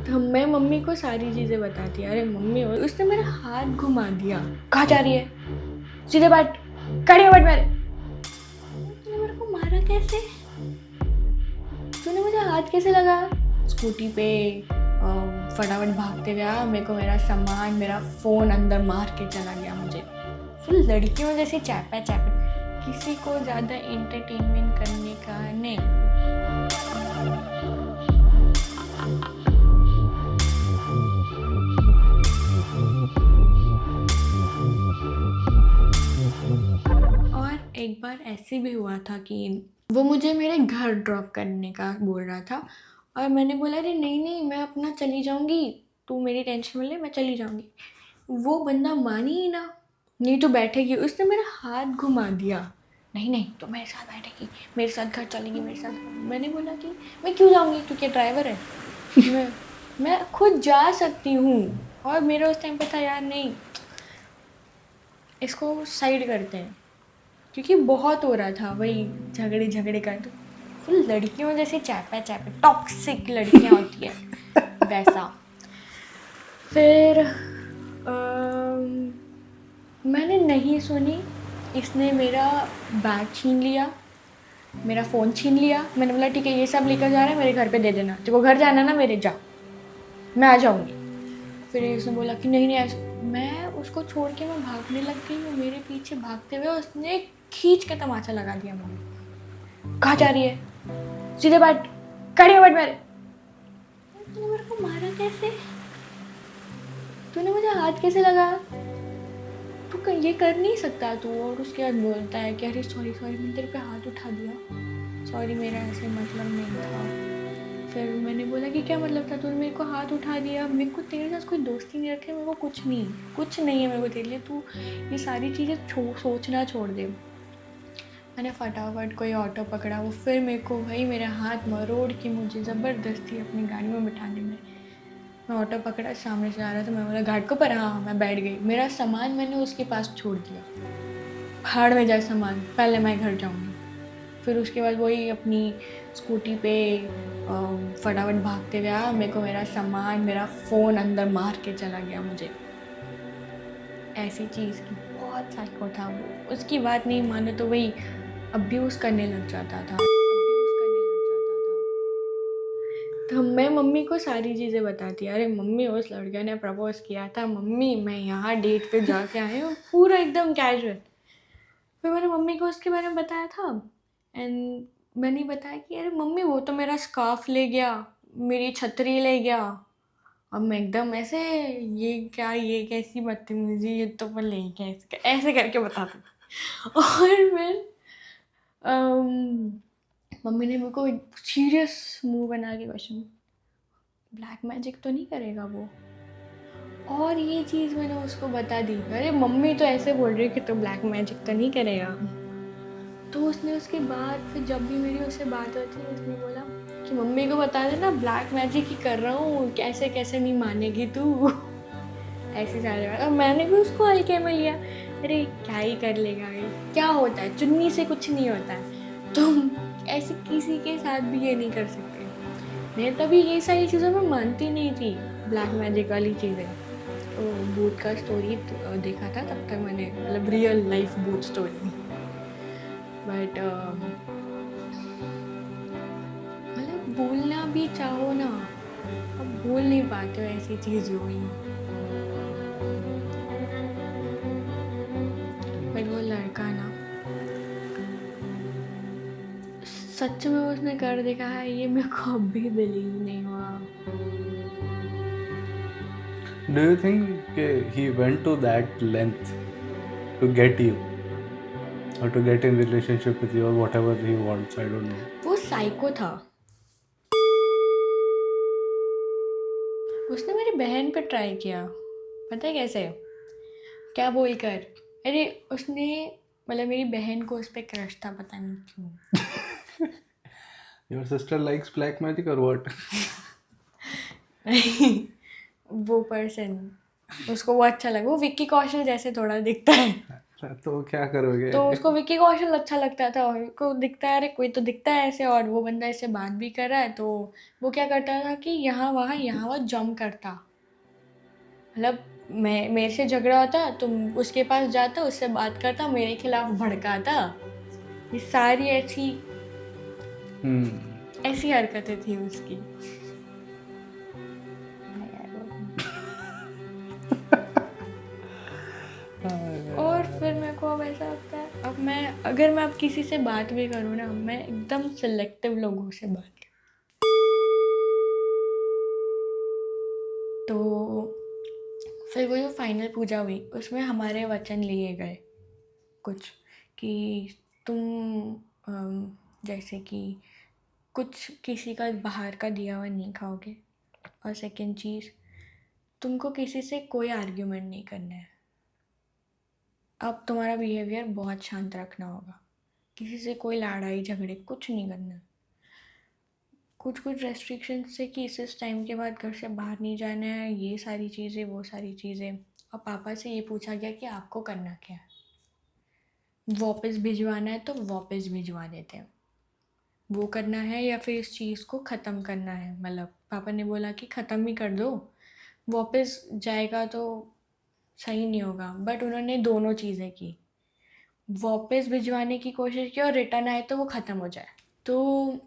मैं मम्मी को सारी चीज़ें बताती, अरे मम्मी उसने मेरा हाथ घुमा दिया, कहाँ जा रही है, सीधे बैठ, खड़ी हो बैठ मेरे। तूने मेरे को मारा कैसे, तूने मुझे हाथ कैसे लगा। स्कूटी पे फटाफट भागते गया, मेरे को मेरा सामान मेरा फ़ोन अंदर मार के चला गया। मुझे फुल लड़कियों जैसे चैपा चैपा, किसी को ज़्यादा एंटरटेनमेंट करने का नहीं। और एक बार ऐसे भी हुआ था कि वो मुझे मेरे घर ड्रॉप करने का बोल रहा था और मैंने बोला अरे नहीं नहीं मैं अपना चली जाऊंगी, तू मेरी टेंशन मत ले, मैं चली जाऊंगी। वो बंदा मानी ही ना, नहीं तो बैठेगी, उसने मेरा हाथ घुमा दिया, नहीं नहीं तो मेरे साथ बैठेगी, मेरे साथ घर चलेगी मेरे साथ। मैंने बोला कि मैं क्यों जाऊंगी, तू क्या ड्राइवर है, मैं खुद जा सकती हूँ। और मेरा उस टाइम पे था यार नहीं, इसको साइड करते हैं, क्योंकि बहुत हो रहा था वही झगड़े झगड़े का। तो फुल लड़कियों जैसे चैपा चैपा टॉक्सिक लड़कियां होती है वैसा। फिर मैंने नहीं सुनी, इसने मेरा बैग छीन लिया, मेरा फ़ोन छीन लिया। मैंने बोला ठीक है ये सब लेकर जा रहा है, मेरे घर पे दे देना, तेरे को घर जाना है ना मेरे, जा, मैं आ जाऊँगी। फिर उसने बोला कि नहीं नहीं ऐसा, मैं उसको छोड़ के मैं भागने लग गई, वो मेरे पीछे भागते हुए उसने खींच के तमाचा लगा दिया मुझे, कहाँ जा रही है, सीधे बैठ, खड़ी हो बैठ मेरे। तूने मेरे को मारा कैसे, तूने मुझे हाथ कैसे लगा, तू ये कर नहीं सकता तू। और उसके बाद बोलता है कि अरे सॉरी सॉरी मैंने तेरे पे हाथ उठा दिया, सॉरी मेरा ऐसे मतलब नहीं था। फिर मैंने बोला कि क्या मतलब था, तूने मेरे को हाथ उठा दिया, मेरे को तेरे साथ कोई दोस्ती नहीं रखे, मेरे को कुछ नहीं है मेरे को तेरे लिए, तू ये सारी चीज़ें सोचना छोड़ दे। मैंने फटाफट कोई ऑटो पकड़ा, वो फिर मेरे को वही मेरे हाथ मरोड़ के मुझे ज़बरदस्ती अपनी गाड़ी में बिठाने में। मैं ऑटो पकड़ा, सामने से आ रहा था, मैं बोला घाट को पर, हाँ मैं बैठ गई। मेरा सामान मैंने उसके पास छोड़ दिया, भाड़ में जाए सामान, पहले मैं घर जाऊँगी। फिर उसके बाद वही अपनी स्कूटी पे फटाफट भागते गया, मेरे को मेरा सामान मेरा फ़ोन अंदर मार के चला गया। मुझे ऐसी चीज़ की बहुत साइको था वो, उसकी बात नहीं माने तो वही अब्यूज़ करने लग जाता था। तो मैं मम्मी को सारी चीज़ें बताती, अरे मम्मी उस लड़के ने प्रपोज किया था, मम्मी मैं यहाँ डेट पे जाके आई हूँ, पूरा एकदम कैजुअल। फिर मैंने मम्मी को उसके बारे में बताया था एंड मैंने बताया कि अरे मम्मी वो तो मेरा स्कार्फ ले गया, मेरी छतरी ले गया। अब मैं एकदम ऐसे, ये क्या, ये कैसी बदतमीजी, ये तो मैं ले गया, ऐसे करके बताती। और मैं मम्मी ने मेरे को सीरियस मुंह बना के क्वेश्चन, ब्लैक मैजिक तो नहीं करेगा वो। और ये चीज़ मैंने उसको बता दी, अरे मम्मी तो ऐसे बोल रही है कि तो ब्लैक मैजिक तो नहीं करेगा। तो उसने उसके बाद फिर जब भी मेरी उससे बात होती है उसने बोला कि मम्मी को बता देना ब्लैक मैजिक ही कर रहा हूँ, कैसे कैसे नहीं मानेगी तू। ऐसे चल रहा है। और मैंने भी उसको हल्के में लिया, अरे क्या ही कर लेगा ये, क्या होता है, चुन्नी से कुछ नहीं होता है, तुम ऐसे किसी के साथ भी ये नहीं कर सकते। मैं तभी ये सारी चीज़ों में मानती नहीं थी, ब्लैक मैजिक वाली चीज़ें। तो भूत का स्टोरी देखा था तब तक मैंने, मतलब रियल लाइफ भूत स्टोरी। बट मतलब भूलना भी चाहो ना, अब भूल नहीं पाते हो, ऐसी चीज़ हुई। बट वो लड़का ना, सच में उसने कर देखा है, ये मेरे को अभी बिलीव नहीं हुआ। Do you think he went to that length to get you or to get in relationship with you or whatever he wants? I don't know. वो साइको था, उसने मेरी बहन पे ट्राई किया, पता है कैसे, क्या बोलकर, अरे उसने, मतलब मेरी बहन को उस पर क्रश था, पता नहीं क्यों। Your sister likes black magic or what? नहीं, वो पर्सन उसको वो अच्छा लगा, वो विक्की कौशल जैसे थोड़ा दिखता है। तो क्या करोगे? तो उसको विक्की कौशल अच्छा लगता था और को दिखता है, अरे कोई तो दिखता है ऐसे और वो बंदा ऐसे बात भी कर रहा है, तो वो क्या करता था कि यहाँ वहाँ जंप करता, मतलब मैं मेरे से झगड़ा होता, तुम उसके पास जाता, उससे बात करता, मेरे खिलाफ भड़काता। ये सारी ऐसी हम्म। ऐसी हरकतें थी उसकी। हाँ यार, और फिर मेरे को अब ऐसा लगता है, अब मैं अगर मैं अब किसी से बात भी करूँ ना, मैं एकदम सिलेक्टिव लोगों से बात करूँ। तो फिर वो जो फाइनल पूजा हुई उसमें हमारे वचन लिए गए कुछ, कि तुम जैसे कि कुछ किसी का बाहर का दिया हुआ नहीं खाओगे, और सेकंड चीज़, तुमको किसी से कोई आर्ग्यूमेंट नहीं करना है। अब तुम्हारा बिहेवियर बहुत शांत रखना होगा, किसी से कोई लड़ाई झगड़े कुछ नहीं करना। कुछ कुछ रेस्ट्रिक्शंस से कि इस टाइम के बाद घर से बाहर नहीं जाना है, ये सारी चीज़ें वो सारी चीज़ें। और पापा से ये पूछा गया कि आपको करना क्या है, वापस भिजवाना है तो वापस भिजवा देते हैं, वो करना है या फिर इस चीज़ को ख़त्म करना है। मतलब पापा ने बोला कि ख़त्म ही कर दो, वापस जाएगा तो सही नहीं होगा, बट उन्होंने दोनों चीज़ें की, वापस भिजवाने की कोशिश की और रिटर्न आए तो वो ख़त्म हो जाए। तो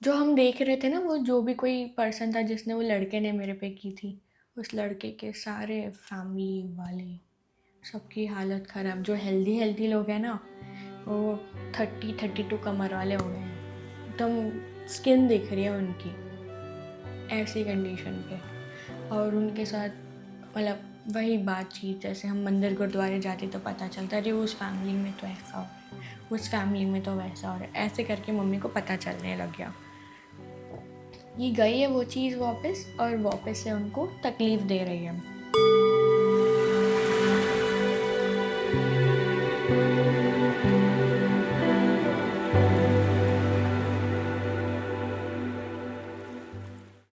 जो हम देख रहे थे ना, वो जो भी कोई पर्सन था जिसने, वो लड़के ने मेरे पे की थी, उस लड़के के सारे फैमिली वाले सबकी हालत ख़राब। जो हेल्दी हेल्दी लोग हैं ना, वो 30-32 कमर वाले हो गए हैं, एकदम स्किन दिख रही है उनकी ऐसी कंडीशन पे। और उनके साथ मतलब वही बातचीत, जैसे हम मंदिर गुरुद्वारे जाते तो पता चलता, अरे उस फैमिली में तो ऐसा हो रहा है, उस फैमिली में तो वैसा हो रहा है, ऐसे करके मम्मी को पता चलने लग गया। ये गई है वो चीज़ वापस, और वापस से उनको तकलीफ़ दे रही है।